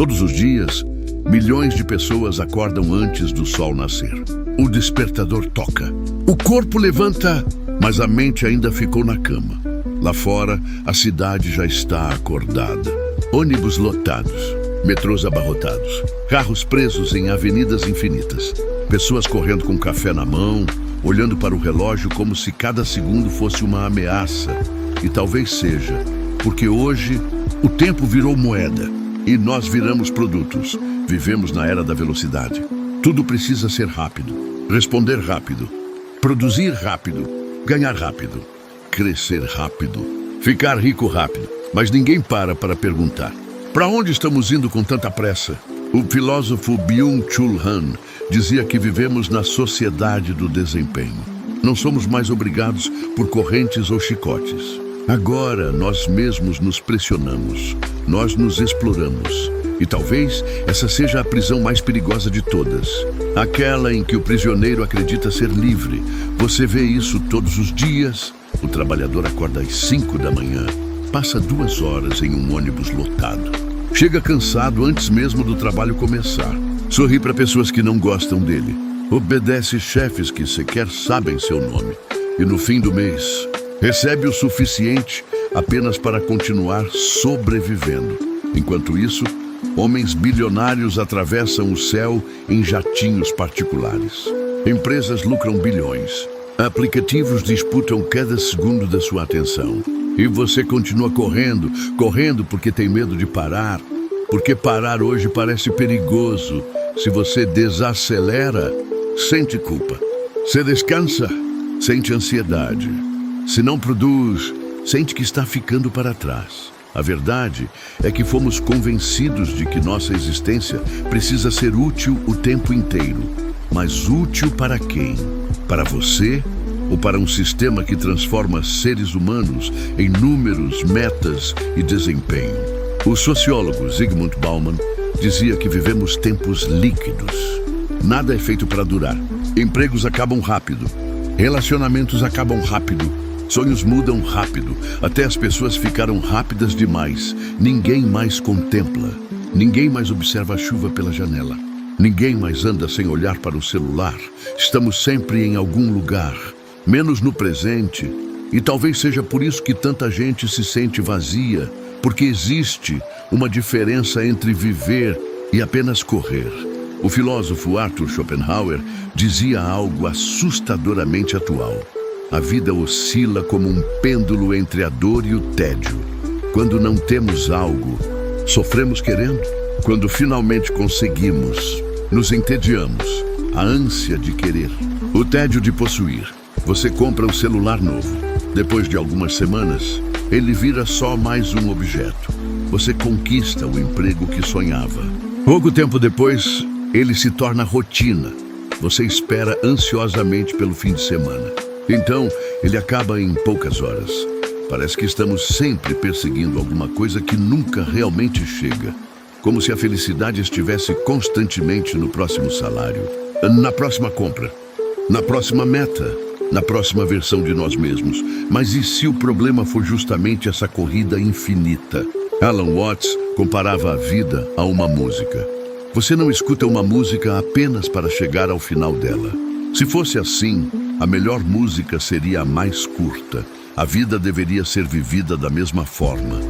Todos os dias, milhões de pessoas acordam antes do sol nascer. O despertador toca. O corpo levanta, mas a mente ainda ficou na cama. Lá fora, a cidade já está acordada. Ônibus lotados, metrôs abarrotados, carros presos em avenidas infinitas, pessoas correndo com café na mão, olhando para o relógio como se cada segundo fosse uma ameaça. E talvez seja, porque hoje o tempo virou moeda e nós viramos produtos. Vivemos na era da velocidade. Tudo precisa ser rápido, responder rápido, produzir rápido, ganhar rápido, crescer rápido, ficar rico rápido. Mas ninguém para perguntar: para onde estamos indo com tanta pressa? O filósofo Byung-Chul Han dizia que vivemos na sociedade do desempenho. Não somos mais obrigados por correntes ou chicotes. Agora nós mesmos nos pressionamos, nós nos exploramos. E talvez essa seja a prisão mais perigosa de todas. Aquela em que o prisioneiro acredita ser livre. Você vê isso todos os dias. O trabalhador acorda às 5 da manhã, passa 2 horas em um ônibus lotado. Chega cansado antes mesmo do trabalho começar. Sorri para pessoas que não gostam dele. Obedece chefes que sequer sabem seu nome. E no fim do mês, recebe o suficiente apenas para continuar sobrevivendo. Enquanto isso, homens bilionários atravessam o céu em jatinhos particulares. Empresas lucram bilhões. Aplicativos disputam cada segundo da sua atenção. E você continua correndo porque tem medo de parar. Porque parar hoje parece perigoso. Se você desacelera, sente culpa. Se descansa, sente ansiedade. Se não produz, sente que está ficando para trás. A verdade é que fomos convencidos de que nossa existência precisa ser útil o tempo inteiro. Mas útil para quem? Para você ou para um sistema que transforma seres humanos em números, metas e desempenho? O sociólogo Zygmunt Bauman dizia que vivemos tempos líquidos. Nada é feito para durar. Empregos acabam rápido. Relacionamentos acabam rápido. Sonhos mudam rápido. Até as pessoas ficaram rápidas demais. Ninguém mais contempla. Ninguém mais observa a chuva pela janela. Ninguém mais anda sem olhar para o celular. Estamos sempre em algum lugar, menos no presente. E talvez seja por isso que tanta gente se sente vazia, porque existe uma diferença entre viver e apenas correr. O filósofo Arthur Schopenhauer dizia algo assustadoramente atual. A vida oscila como um pêndulo entre a dor e o tédio. Quando não temos algo, sofremos querendo. Quando finalmente conseguimos, nos entediamos. A ânsia de querer, o tédio de possuir. Você compra um celular novo. Depois de algumas semanas, ele vira só mais um objeto. Você conquista o emprego que sonhava. Pouco tempo depois, ele se torna rotina. Você espera ansiosamente pelo fim de semana. Então, ele acaba em poucas horas. Parece que estamos sempre perseguindo alguma coisa que nunca realmente chega. Como se a felicidade estivesse constantemente no próximo salário, na próxima compra, na próxima meta, na próxima versão de nós mesmos. Mas e se o problema for justamente essa corrida infinita? Alan Watts comparava a vida a uma música. Você não escuta uma música apenas para chegar ao final dela. Se fosse assim, a melhor música seria a mais curta. A vida deveria ser vivida da mesma forma.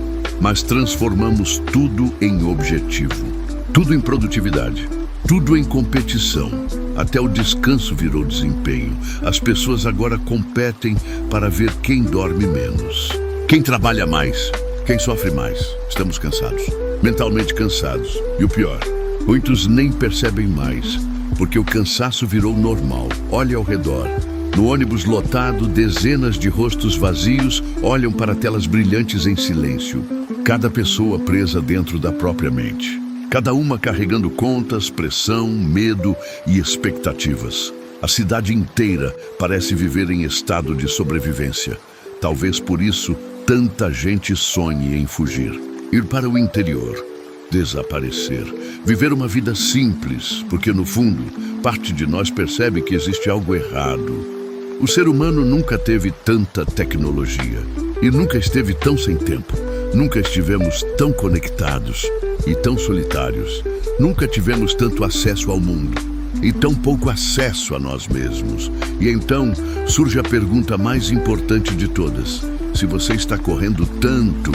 Mas transformamos tudo em objetivo, tudo em produtividade, tudo em competição. Até o descanso virou desempenho. As pessoas agora competem para ver quem dorme menos, quem trabalha mais, quem sofre mais. Estamos cansados, mentalmente cansados. E o pior, muitos nem percebem mais, porque o cansaço virou normal. Olhe ao redor. No ônibus lotado, dezenas de rostos vazios olham para telas brilhantes em silêncio. Cada pessoa presa dentro da própria mente. Cada uma carregando contas, pressão, medo e expectativas. A cidade inteira parece viver em estado de sobrevivência. Talvez por isso tanta gente sonhe em fugir. Ir para o interior. Desaparecer. Viver uma vida simples, porque no fundo, parte de nós percebe que existe algo errado. O ser humano nunca teve tanta tecnologia e nunca esteve tão sem tempo. Nunca estivemos tão conectados. e tão solitários. Nunca tivemos tanto acesso ao mundo e tão pouco acesso a nós mesmos. E então surge a pergunta mais importante de todas: se você está correndo tanto,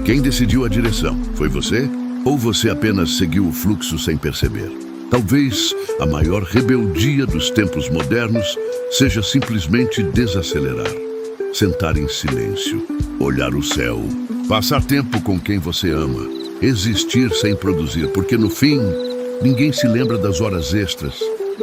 quem decidiu a direção? Foi você? Ou você apenas seguiu o fluxo sem perceber? Talvez a maior rebeldia dos tempos modernos seja simplesmente desacelerar, sentar em silêncio, olhar o céu, passar tempo com quem você ama, existir sem produzir, porque no fim, ninguém se lembra das horas extras,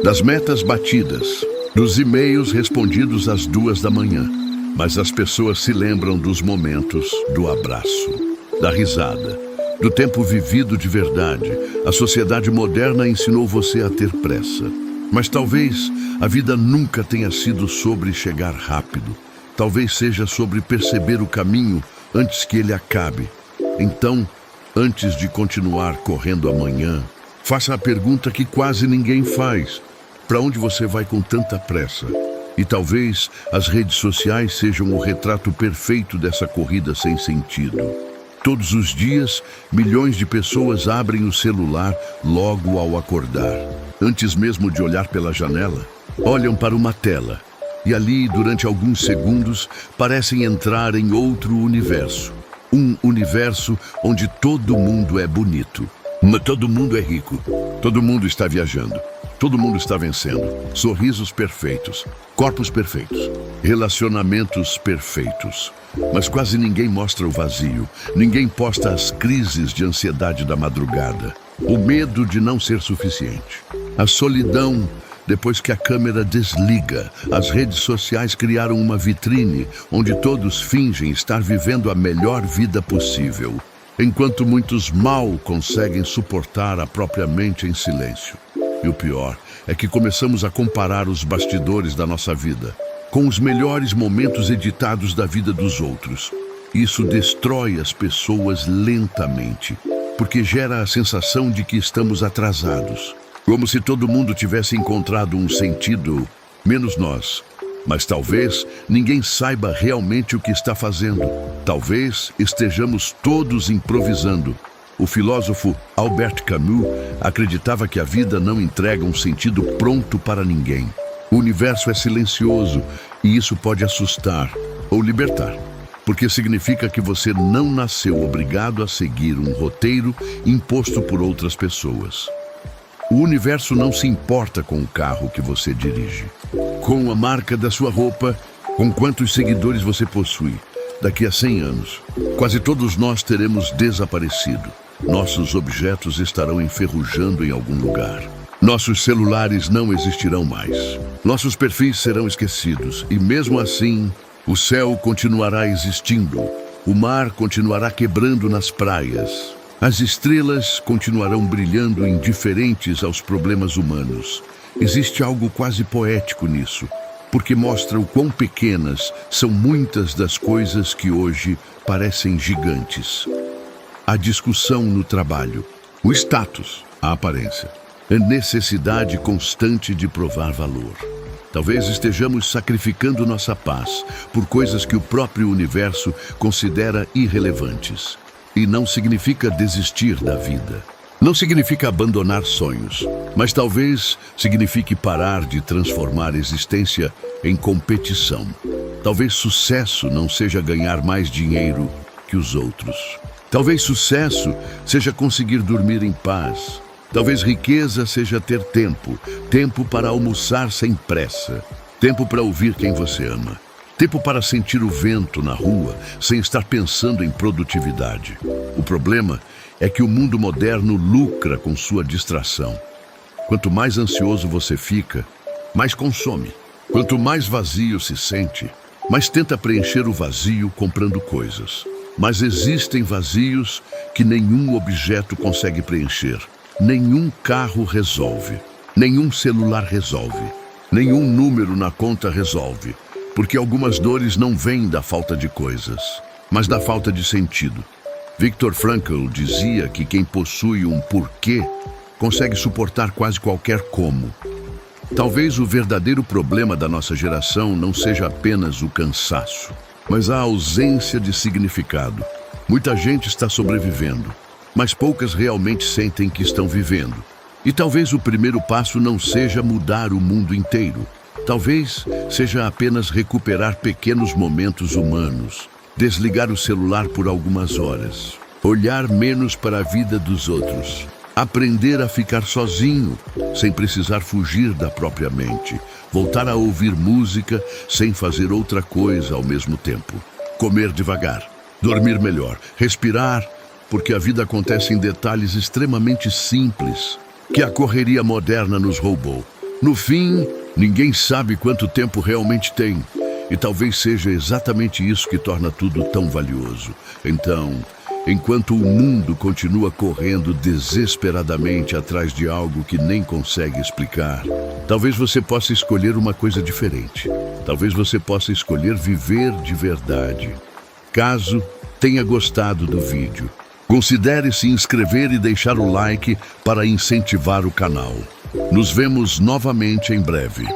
das metas batidas, dos e-mails respondidos às 2 da manhã, mas as pessoas se lembram dos momentos, do abraço, da risada, do tempo vivido de verdade. A sociedade moderna ensinou você a ter pressa, mas talvez a vida nunca tenha sido sobre chegar rápido. Talvez seja sobre perceber o caminho antes que ele acabe. Então, antes de continuar correndo amanhã, faça a pergunta que quase ninguém faz: para onde você vai com tanta pressa? E talvez as redes sociais sejam o retrato perfeito dessa corrida sem sentido. Todos os dias, milhões de pessoas abrem o celular logo ao acordar. Antes mesmo de olhar pela janela, olham para uma tela. E ali, durante alguns segundos, parecem entrar em outro universo. Um universo onde todo mundo é bonito. Mas todo mundo é rico. Todo mundo está viajando. Todo mundo está vencendo. Sorrisos perfeitos. Corpos perfeitos. Relacionamentos perfeitos. Mas quase ninguém mostra o vazio. Ninguém posta as crises de ansiedade da madrugada. O medo de não ser suficiente. A solidão depois que a câmera desliga. As redes sociais criaram uma vitrine onde todos fingem estar vivendo a melhor vida possível, enquanto muitos mal conseguem suportar a própria mente em silêncio. E o pior é que começamos a comparar os bastidores da nossa vida com os melhores momentos editados da vida dos outros. Isso destrói as pessoas lentamente, porque gera a sensação de que estamos atrasados. Como se todo mundo tivesse encontrado um sentido, menos nós. Mas talvez ninguém saiba realmente o que está fazendo. Talvez estejamos todos improvisando. O filósofo Albert Camus acreditava que a vida não entrega um sentido pronto para ninguém. O universo é silencioso e isso pode assustar ou libertar, porque significa que você não nasceu obrigado a seguir um roteiro imposto por outras pessoas. O universo não se importa com o carro que você dirige, com a marca da sua roupa, com quantos seguidores você possui. Daqui a 100 anos, quase todos nós teremos desaparecido. Nossos objetos estarão enferrujando em algum lugar. Nossos celulares não existirão mais. Nossos perfis serão esquecidos. E mesmo assim, o céu continuará existindo. O mar continuará quebrando nas praias. As estrelas continuarão brilhando indiferentes aos problemas humanos. Existe algo quase poético nisso, porque mostra o quão pequenas são muitas das coisas que hoje parecem gigantes. A discussão no trabalho, o status, a aparência, a necessidade constante de provar valor. Talvez estejamos sacrificando nossa paz por coisas que o próprio universo considera irrelevantes. E não significa desistir da vida. Não significa abandonar sonhos, mas talvez signifique parar de transformar a existência em competição. Talvez sucesso não seja ganhar mais dinheiro que os outros. Talvez sucesso seja conseguir dormir em paz. Talvez riqueza seja ter tempo. Tempo para almoçar sem pressa. Tempo para ouvir quem você ama. Tempo para sentir o vento na rua sem estar pensando em produtividade. O problema é que o mundo moderno lucra com sua distração. Quanto mais ansioso você fica, mais consome. Quanto mais vazio se sente, mais tenta preencher o vazio comprando coisas. Mas existem vazios que nenhum objeto consegue preencher. Nenhum carro resolve. Nenhum celular resolve. Nenhum número na conta resolve. Porque algumas dores não vêm da falta de coisas, mas da falta de sentido. Viktor Frankl dizia que quem possui um porquê consegue suportar quase qualquer como. Talvez o verdadeiro problema da nossa geração não seja apenas o cansaço, mas a ausência de significado. Muita gente está sobrevivendo, mas poucas realmente sentem que estão vivendo. E talvez o primeiro passo não seja mudar o mundo inteiro. Talvez seja apenas recuperar pequenos momentos humanos, desligar o celular por algumas horas, olhar menos para a vida dos outros, aprender a ficar sozinho, sem precisar fugir da própria mente, voltar a ouvir música sem fazer outra coisa ao mesmo tempo, comer devagar, dormir melhor, respirar, porque a vida acontece em detalhes extremamente simples que a correria moderna nos roubou. No fim, ninguém sabe quanto tempo realmente tem, e talvez seja exatamente isso que torna tudo tão valioso. Então, enquanto o mundo continua correndo desesperadamente atrás de algo que nem consegue explicar, talvez você possa escolher uma coisa diferente. Talvez você possa escolher viver de verdade. Caso tenha gostado do vídeo, considere se inscrever e deixar o like para incentivar o canal. Nos vemos novamente em breve.